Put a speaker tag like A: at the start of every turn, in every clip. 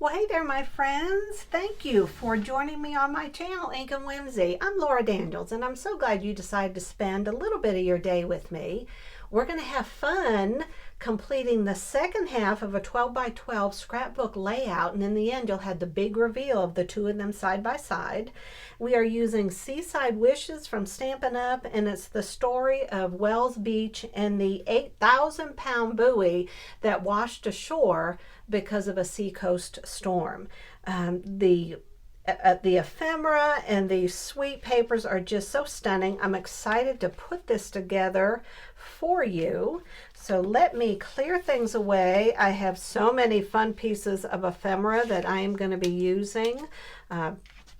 A: Well, hey there, my friends. Thank you for joining me on my channel, Ink and Whimsy. I'm Laura Daniels, and I'm so glad you decided to spend a little bit of your day with me. We're going to have fun completing the second half of a 12 by 12 scrapbook layout, and in the end, you'll have the big reveal of the two of them side by side. We are using Seaside Wishes from Stampin' Up, and it's the story of Wells Beach and the 8,000-pound buoy that washed ashore because of a seacoast storm. The ephemera and the sweet papers are just so stunning. I'm excited to put this together for you. So let me clear things away. I have so many fun pieces of ephemera that I am going to be using.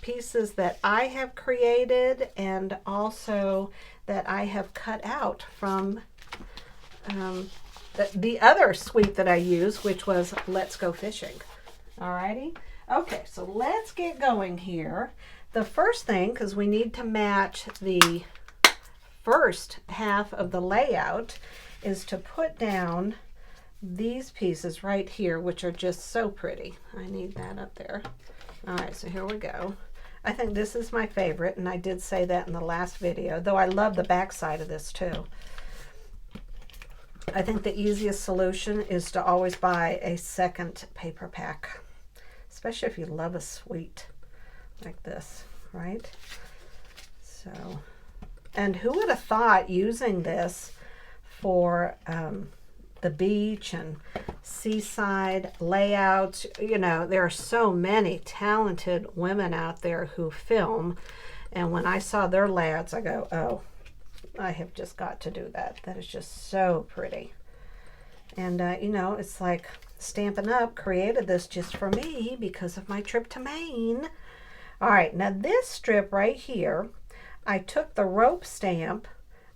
A: Pieces that I have created and also that I have cut out from the other suite that I used, which was Let's Go Fishing. Alrighty. Okay, so let's get going here. The first thing, because we need to match the first half of the layout, is to put down these pieces right here, which are just so pretty. I need that up there. All right, so here we go. I think this is my favorite, and I did say that in the last video, though I love the back side of this too. I think the easiest solution is to always buy a second paper pack, especially if you love a suite like this, right? So, and who would have thought using this for the beach and seaside layouts? You know, there are so many talented women out there who film, and when I saw their layouts, I go, oh, I have just got to do that. That is just so pretty. And, you know, it's like Stampin' Up created this just for me because of my trip to Maine. All right, now this strip right here, I took the rope stamp,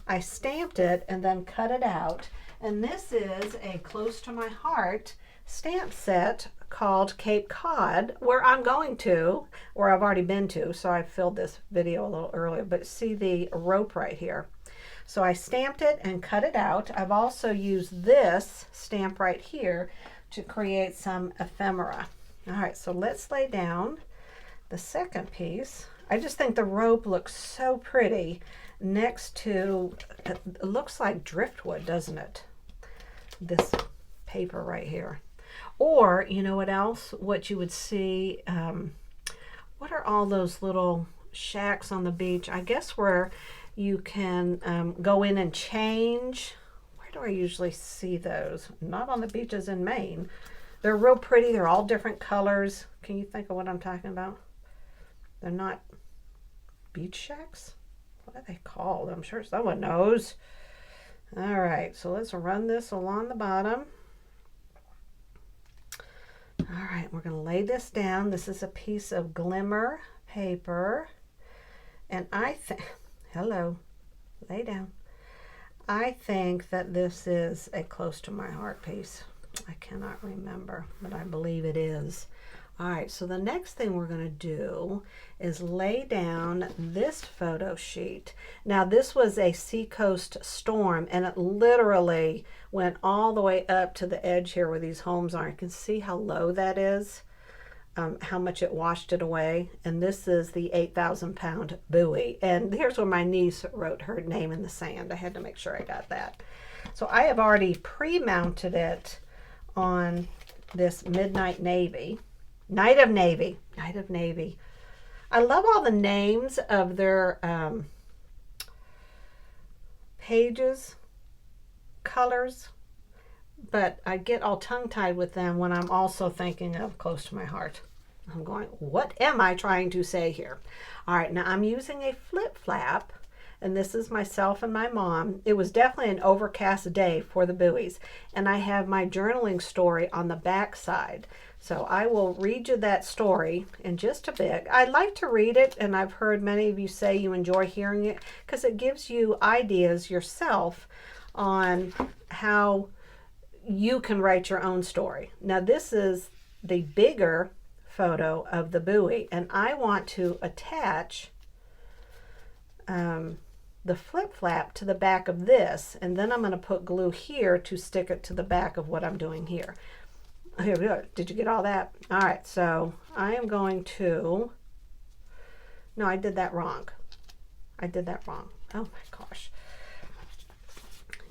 A: I stamped it, and then cut it out. And this is a close to my heart stamp set called Cape Cod, where I'm going to, or I've already been to, so I filled this video a little earlier, but see the rope right here. So I stamped it and cut it out. I've also used this stamp right here to create some ephemera. All right, so let's lay down the second piece. I just think the rope looks so pretty next to, it looks like driftwood, doesn't it? This paper right here. Or, you know what else? What you would see, what are all those little shacks on the beach? I guess where you can go in and change. Where do I usually see those? Not on the beaches in Maine. They're real pretty. They're all different colors. Can you think of what I'm talking about? They're not beach shacks? What are they called? I'm sure someone knows. All right, so let's run this along the bottom. All right, we're going to lay this down. This is a piece of glimmer paper. And I think, hello, lay down. I think that this is a close to my heart piece. I cannot remember, but I believe it is. All right, so the next thing we're going to do is lay down this photo sheet. Now, this was a seacoast storm, and it literally went all the way up to the edge here where these homes are. You can see how low that is, how much it washed it away. And this is the 8,000-pound buoy. And here's where my niece wrote her name in the sand. I had to make sure I got that. So I have already pre-mounted it on this Midnight Navy. Night of Navy. Night of Navy. I love all the names of their pages, colors, but I get all tongue-tied with them when I'm also thinking of close to my heart. I'm going, what am I trying to say here? All right, now I'm using a flip flap, and this is myself and my mom. It was definitely an overcast day for the buoys, and I have my journaling story on the back side. So I will read you that story in just a bit. I like to read it, and I've heard many of you say you enjoy hearing it because it gives you ideas yourself on how you can write your own story. Now, this is the bigger photo of the buoy, and I want to attach the flip flap to the back of this, and then I'm going to put glue here to stick it to the back of what I'm doing here. Here we go. Did you get all that? All right, so I am going to, no, I did that wrong. I did that wrong. Oh my gosh.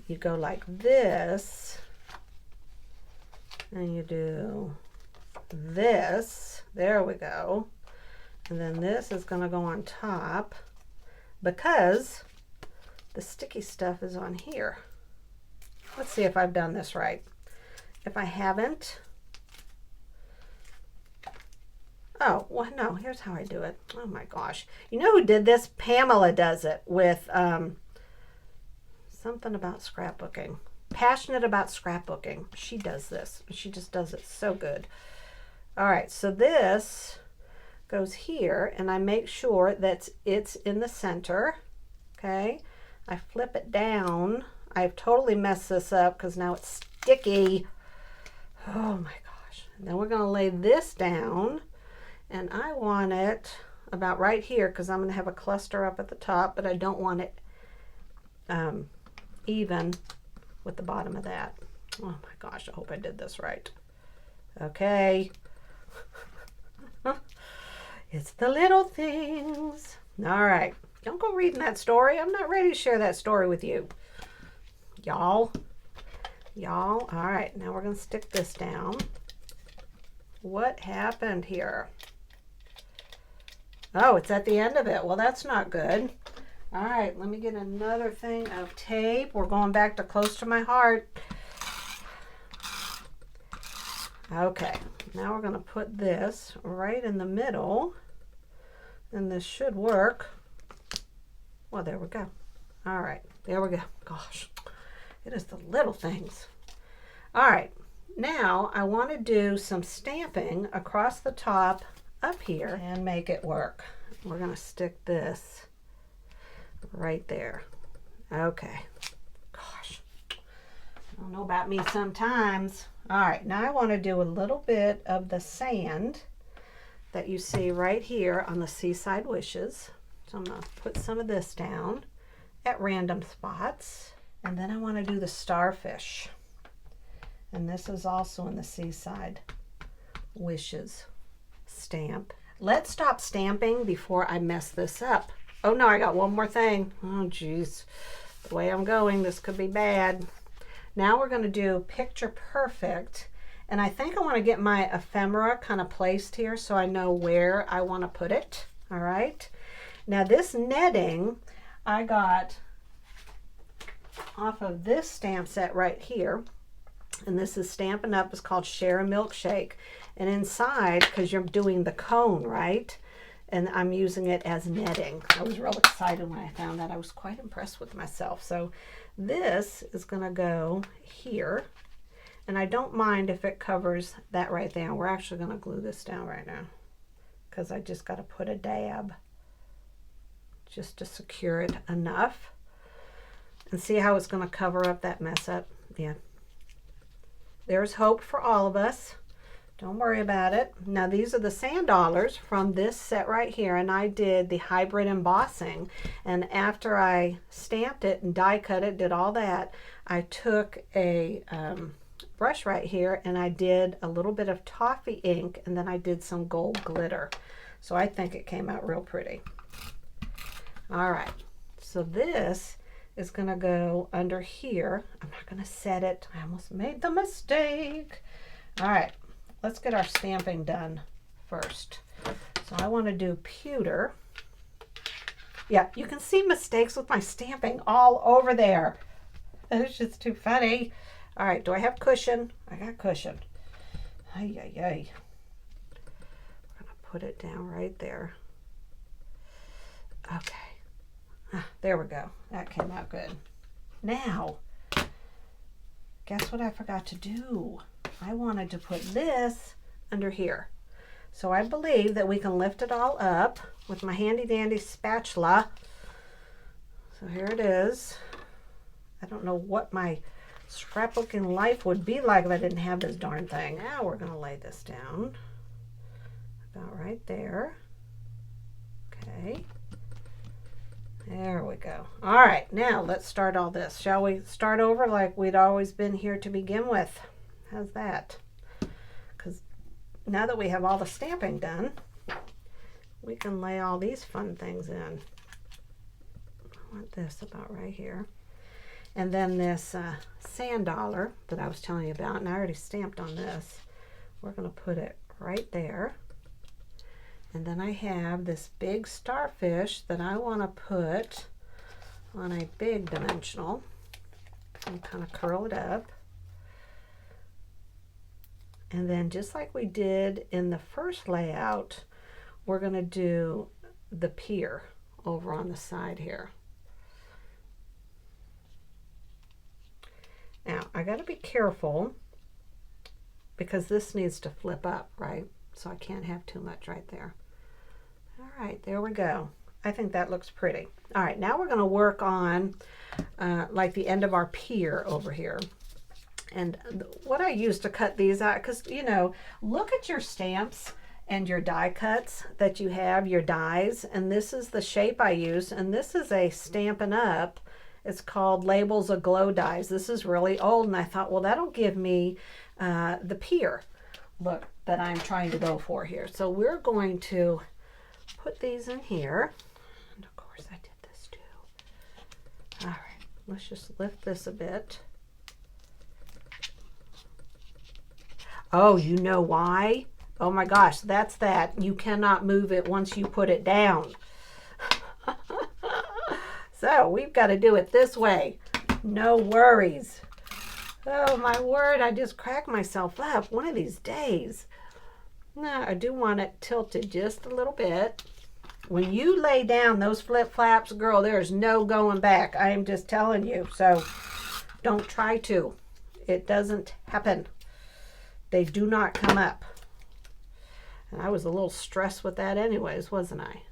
A: You go like this, and you do this. There we go. And then this is going to go on top because the sticky stuff is on here. Let's see if I've done this right. If I haven't, oh, well, no, here's how I do it. Oh my gosh. You know who did this? Pamela does it with something about scrapbooking. Passionate about scrapbooking. She does this. She just does it so good. All right, so this goes here, and I make sure that it's in the center. Okay, I flip it down. I've totally messed this up because now it's sticky. Oh my gosh. And then we're going to lay this down, and I want it about right here because I'm going to have a cluster up at the top, but I don't want it even with the bottom of that. Oh my gosh, I hope I did this right. Okay. It's the little things. All right. Don't go reading that story. I'm not ready to share that story with you. Y'all. All right. Now we're going to stick this down. What happened here? Oh, it's at the end of it. Well, that's not good. All right. Let me get another thing of tape. We're going back to close to my heart. Okay. Now we're going to put this right in the middle. And this should work. Well, there we go. All right. There we go. Gosh. It is the little things. All right, now I want to do some stamping across the top up here and make it work. We're going to stick this right there. Okay. Gosh, I don't know about me sometimes. All right, now I want to do a little bit of the sand that you see right here on the Seaside Wishes. So I'm going to put some of this down at random spots. And then I want to do the starfish. And this is also in the Seaside Wishes stamp. Let's stop stamping before I mess this up. Oh no, I got one more thing. Oh geez, the way I'm going, this could be bad. Now we're going to do Picture Perfect. And I think I want to get my ephemera kind of placed here so I know where I want to put it. All right. Now this netting I got off of this stamp set right here, and this is Stampin' Up. It's called Share a Milkshake, and inside, because you're doing the cone, right, and I'm using it as netting. I was real excited when I found that. I was quite impressed with myself. So this is going to go here, and I don't mind if it covers that right there. We're actually going to glue this down right now because I just got to put a dab just to secure it enough. And see how it's going to cover up that mess up? Yeah. There's hope for all of us. Don't worry about it. Now these are the sand dollars from this set right here, and I did the hybrid embossing. And after I stamped it and die cut it, did all that, I took a brush right here and I did a little bit of toffee ink, and then I did some gold glitter. So I think it came out real pretty. All right. So this is going to go under here. I'm not going to set it. I almost made the mistake. All right, let's get our stamping done first. So I want to do pewter. Yeah, you can see mistakes with my stamping all over there. It's just too funny. All right, do I have cushion? I got cushion. Ay, ay, ay. I'm going to put it down right there. Okay. There we go. That came out good. Now, guess what I forgot to do? I wanted to put this under here. So I believe that we can lift it all up with my handy dandy spatula. So here it is. I don't know what my scrapbooking life would be like if I didn't have this darn thing. Now we're going to lay this down about right there. Okay. There we go. All right, now let's start all this. Shall we start over like we'd always been here to begin with? How's that? now that we have all the stamping done, we can lay all these fun things in. I want this about right here. And then this sand dollar that I was telling you about, and I already stamped on this, we're going to put it right there. And then I have this big starfish that I want to put on a big dimensional and kind of curl it up. And then just like we did in the first layout, we're going to do the pier over on the side here. Now, I got to be careful because this needs to flip up, right? So I can't have too much right there. All right, there we go. I think that looks pretty. All right, now we're going to work on like the end of our pier over here. And what I use to cut these out, because, you know, look at your stamps and your die cuts that you have, your dies, and this is the shape I use, and this is a Stampin' Up. It's called Labels Aglow Dies. This is really old, and I thought, well, that'll give me the pier look that I'm trying to go for here. So we're going to put these in here, and of course I did this too. All right, let's just lift this a bit. Oh, you know why? Oh my gosh, that's that. You cannot move it once you put it down. So we've got to do it this way. No worries. Oh my word, I just cracked myself up one of these days. Now I do want it tilted just a little bit. When you lay down those flip flaps, girl, there's no going back. I am just telling you. So don't try to. It doesn't happen. They do not come up. And I was a little stressed with that anyways, wasn't I?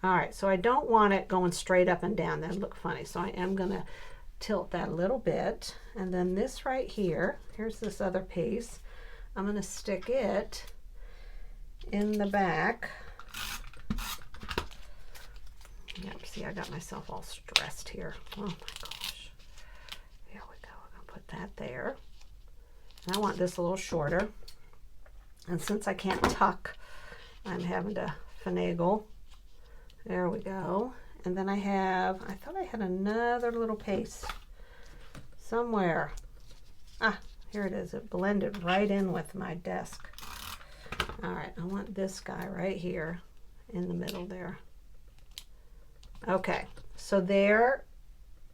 A: All right, so I don't want it going straight up and down. That'd look funny. So I am going to tilt that a little bit. And then this right here, here's this other piece. I'm going to stick it in the back. Yep, see, I got myself all stressed here. Oh my gosh. Here we go. I'm going to put that there. And I want this a little shorter. And since I can't tuck, I'm having to finagle. There we go. And then I thought I had another little piece somewhere. Ah, here it is. It blended right in with my desk. All right, I want this guy right here in the middle there. Okay, so there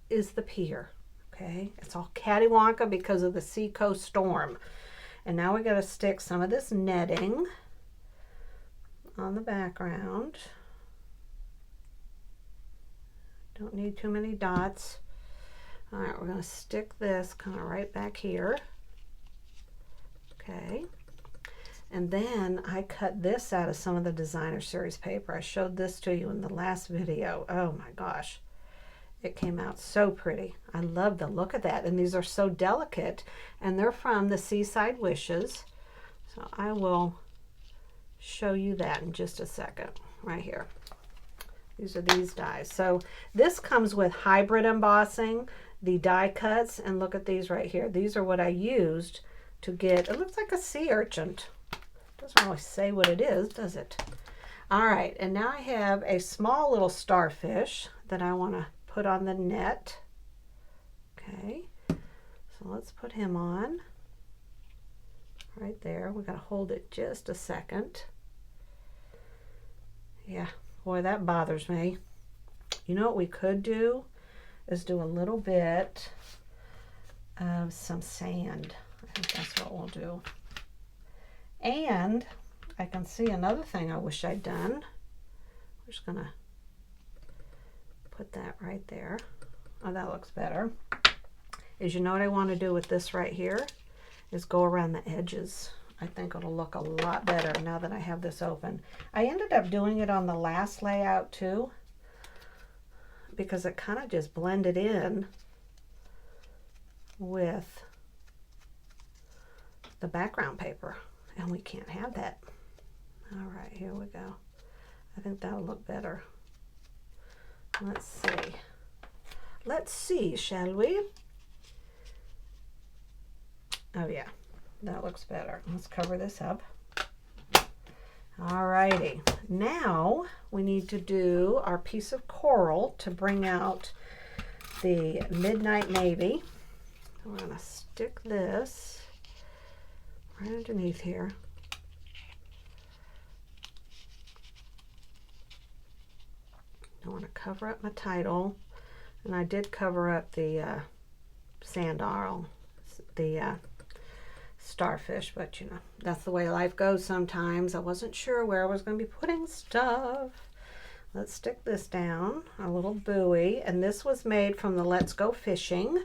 A: is the pier. Okay, it's all cattywonka because of the seacoast storm. And now we got to stick some of this netting on the background. Don't need too many dots. All right, we're going to stick this kind of right back here. Okay. And then I cut this out of some of the designer series paper. I showed this to you in the last video. Oh my gosh. It came out so pretty. I love the look of that. And these are so delicate. And they're from the Seaside Wishes. So I will show you that in just a second. Right here. These are these dies. So this comes with hybrid embossing, the die cuts. And look at these right here. These are what I used to get. It looks like a sea urchin. Doesn't really say what it is, does it? All right. And now I have a small little starfish that I want to put on the net. Okay, so let's put him on right there. We got to hold it just a second. Yeah, boy, that bothers me. You know what we could do is do a little bit of some sand. I think that's what we'll do. And I can see another thing I wish I'd done. We're just gonna put that right there. Oh, that looks better. Is you know what I want to do with this right here is go around the edges. I think it'll look a lot better now that I have this open. I ended up doing it on the last layout too because it kind of just blended in with the background paper and we can't have that. All right, here we go. I think that'll look better. Let's see. Let's see, shall we? Oh yeah, that looks better. Let's cover this up. Alrighty, now we need to do our piece of coral to bring out the midnight navy. We're going to stick this right underneath here. I want to cover up my title, and I did cover up the sand owl, the starfish, but you know, that's the way life goes sometimes. I wasn't sure where I was going to be putting stuff. Let's stick this down, a little buoy, and this was made from the Let's Go Fishing,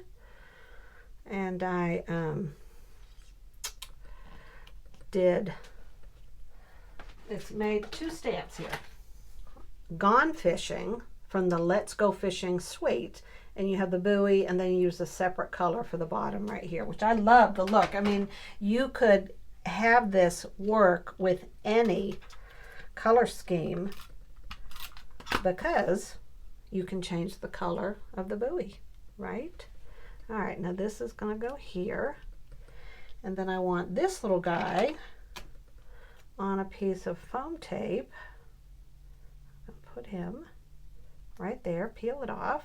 A: and I it's made 2 stamps here. Gone Fishing from the Let's Go Fishing suite, and you have the buoy, and then you use a separate color for the bottom right here, which I love the look. I mean, you could have this work with any color scheme because you can change the color of the buoy, right? All right, now this is going to go here, and then I want this little guy on a piece of foam tape. Put him right there, peel it off.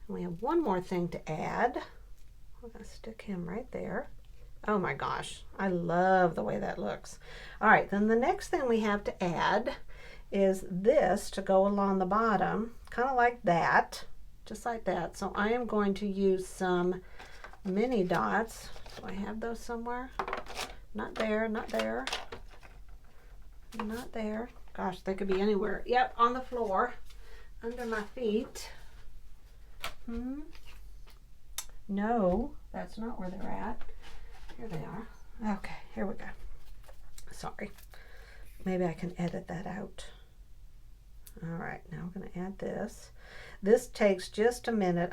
A: And we have one more thing to add. We're going to stick him right there. Oh my gosh, I love the way that looks. All right, then the next thing we have to add is this to go along the bottom, kind of like that, just like that. So I am going to use some mini dots. Do I have those somewhere? Not there, not there, not there. Gosh, they could be anywhere. Yep, on the floor, under my feet. No, that's not where they're at. Here they are. Okay, here we go. Sorry. Maybe I can edit that out. All right, now we're going to add this. This takes just a minute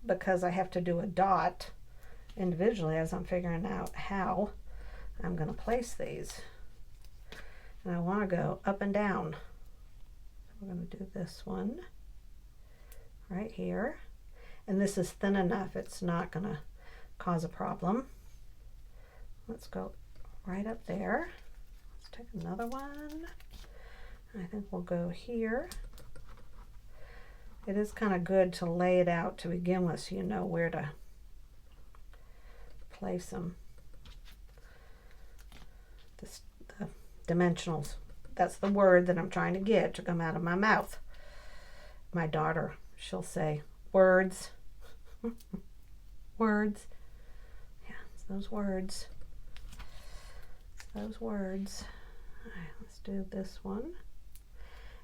A: because I have to do a dot individually as I'm figuring out how I'm going to place these. And I want to go up and down. So we're going to do this one right here. And this is thin enough, it's not going to cause a problem. Let's go right up there. Let's take another one. I think we'll go here. It is kind of good to lay it out to begin with so you know where to place them. The dimensionals. That's the word that I'm trying to get to come out of my mouth. My daughter, she'll say, words. Words. Yeah, it's those words. It's those words. All right, let's do this one.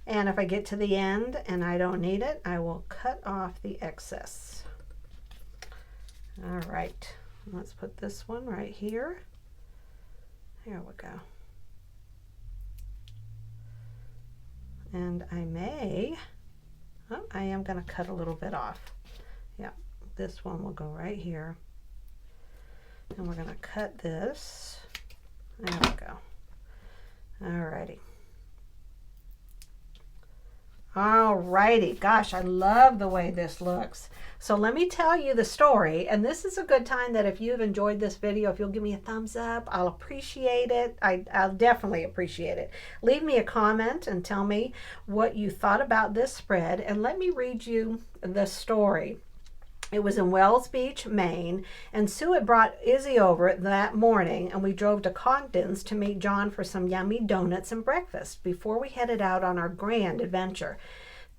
A: And if I get to the end and I don't need it, I will cut off the excess. All right, let's put this one right here. Here we go. And I am going to cut a little bit off. Yeah, this one will go right here. And we're going to cut this. There we go. Alrighty. Alrighty, gosh, I love the way this looks. So let me tell you the story, and this is a good time that if you've enjoyed this video, if you'll give me a thumbs up, I'll appreciate it. I'll definitely appreciate it. Leave me a comment and tell me what you thought about this spread, and let me read you the story. It was in Wells Beach, Maine, and Sue had brought Izzy over that morning, and we drove to Congdon's to meet John for some yummy donuts and breakfast before we headed out on our grand adventure.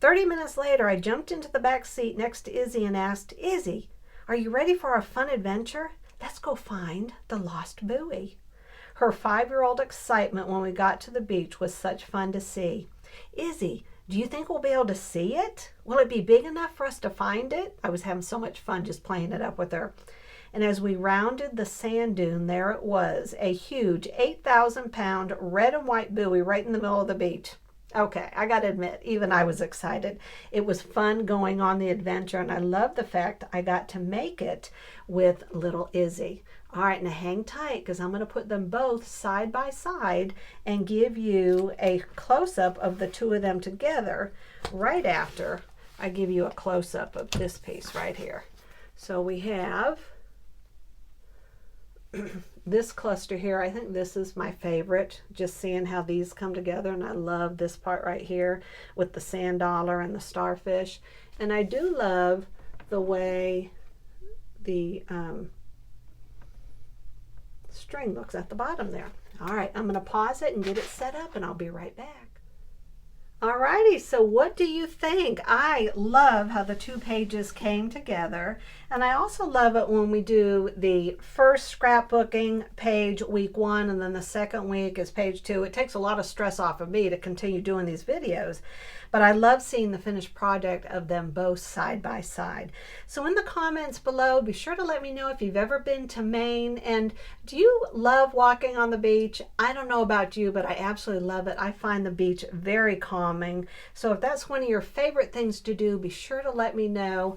A: 30 minutes later, I jumped into the back seat next to Izzy and asked, Izzy, are you ready for our fun adventure? Let's go find the lost buoy. Her 5-year-old excitement when we got to the beach was such fun to see. Izzy, do you think we'll be able to see it? Will it be big enough for us to find it? I was having so much fun just playing it up with her. And as we rounded the sand dune, there it was, a huge 8,000-pound red and white buoy right in the middle of the beach. Okay, I got to admit, even I was excited. It was fun going on the adventure, and I love the fact I got to make it with little Izzy. All right, now hang tight because I'm going to put them both side by side and give you a close-up of the two of them together right after I give you a close-up of this piece right here. So we have this cluster here, I think this is my favorite, just seeing how these come together, and I love this part right here with the sand dollar and the starfish. And I do love the way the string looks at the bottom there. All right, I'm going to pause it and get it set up, and I'll be right back. Alrighty, so what do you think? I love how the 2 pages came together, and I also love it when we do the first scrapbooking page week 1, and then the second week is page 2. It takes a lot of stress off of me to continue doing these videos, but I love seeing the finished project of them both side by side. So in the comments below, be sure to let me know if you've ever been to Maine, and do you love walking on the beach? I don't know about you, but I absolutely love it. I find the beach very calming. So if that's one of your favorite things to do, be sure to let me know.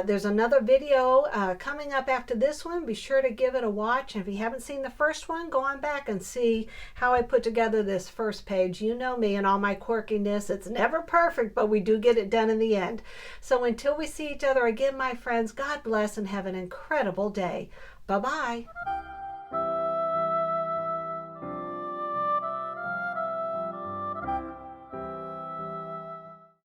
A: There's another video coming up after this one. Be sure to give it a watch. And if you haven't seen the first one, go on back and see how I put together this first page. You know me and all my quirkiness. It's never perfect, but we do get it done in the end. So until we see each other again, my friends, God bless and have an incredible day. Bye-bye.